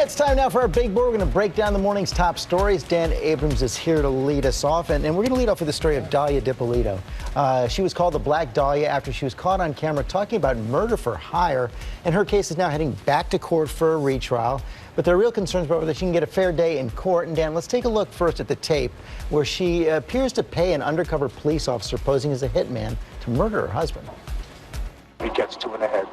It's time now for our big board. We're going to break down the morning's top stories. Dan Abrams is here to lead us off, and we're going to lead off with the story of Dahlia Dipollito. She was called the Black Dahlia after she was caught on camera talking about murder for hire, and her case is now heading back to court for a retrial. But there are real concerns about whether she can get a fair day in court. And Dan, let's take a look first at the tape where she appears to pay an undercover police officer posing as a hitman to murder her husband. He gets two in the head.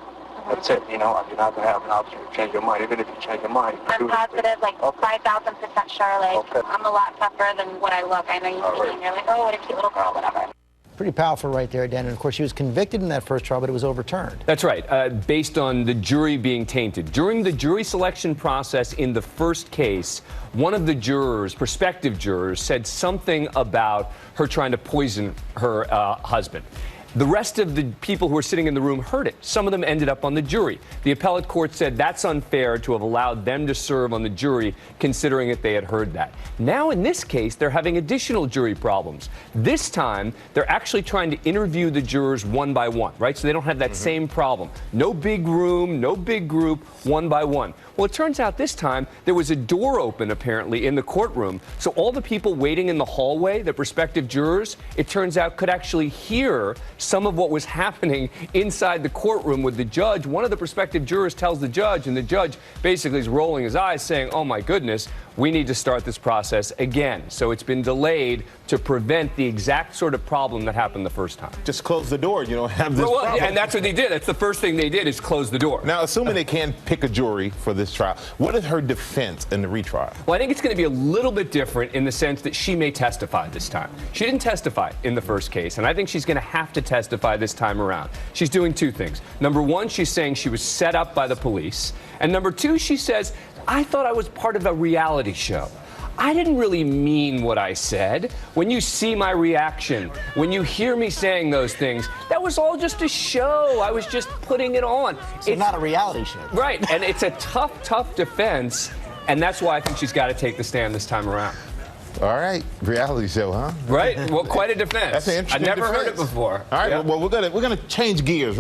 That's it, you know, you're not going to have an option to change your mind. Even if you change your mind, I'm positive, like 5,000% Charlotte. Okay. I'm a lot tougher than what I look. I know you see me and you're like, oh, what a cute little girl, whatever. Pretty powerful right there, Dan. And of course, she was convicted in that first trial, but it was overturned. That's right, based on the jury being tainted. During the jury selection process in the first case, one of the jurors, prospective jurors, said something about her trying to poison her husband. The rest of the people who were sitting in the room heard it. Some of them ended up on the jury. The appellate court said that's unfair to have allowed them to serve on the jury, considering that they had heard that. Now, in this case, they're having additional jury problems. This time, they're actually trying to interview the jurors one by one, right? So they don't have that same problem. No big room, no big group, one by one. Well, it turns out this time there was a door open, apparently, in the courtroom. So all the people waiting in the hallway, the prospective jurors, it turns out could actually hear some of what was happening inside the courtroom with the judge. One of the prospective jurors tells the judge, and the judge basically is rolling his eyes saying, oh my goodness, we need to start this process again. So it's been delayed to prevent the exact sort of problem that happened the first time. Just close the door, you don't have this problem. And that's what they did. That's the first thing they did, is close the door. Now, assuming they can pick a jury for this trial, what is her defense in the retrial? Well, I think it's going to be a little bit different in the sense that she may testify this time. She didn't testify in the first case, and I think she's going to have to testify this time around. She's doing two things. Number one, she's saying she was set up by the police. And number two, she says, I thought I was part of a reality show. I didn't really mean what I said. When you see my reaction, when you hear me saying those things, that was all just a show. I was just putting it on. So it's not a reality show. Right, and it's a tough, tough defense, and that's why I think she's got to take the stand this time around. All right, reality show, huh? Right, well, quite a defense. That's an interesting I never defense. heard it before. All right, Yeah. well, we're gonna change gears.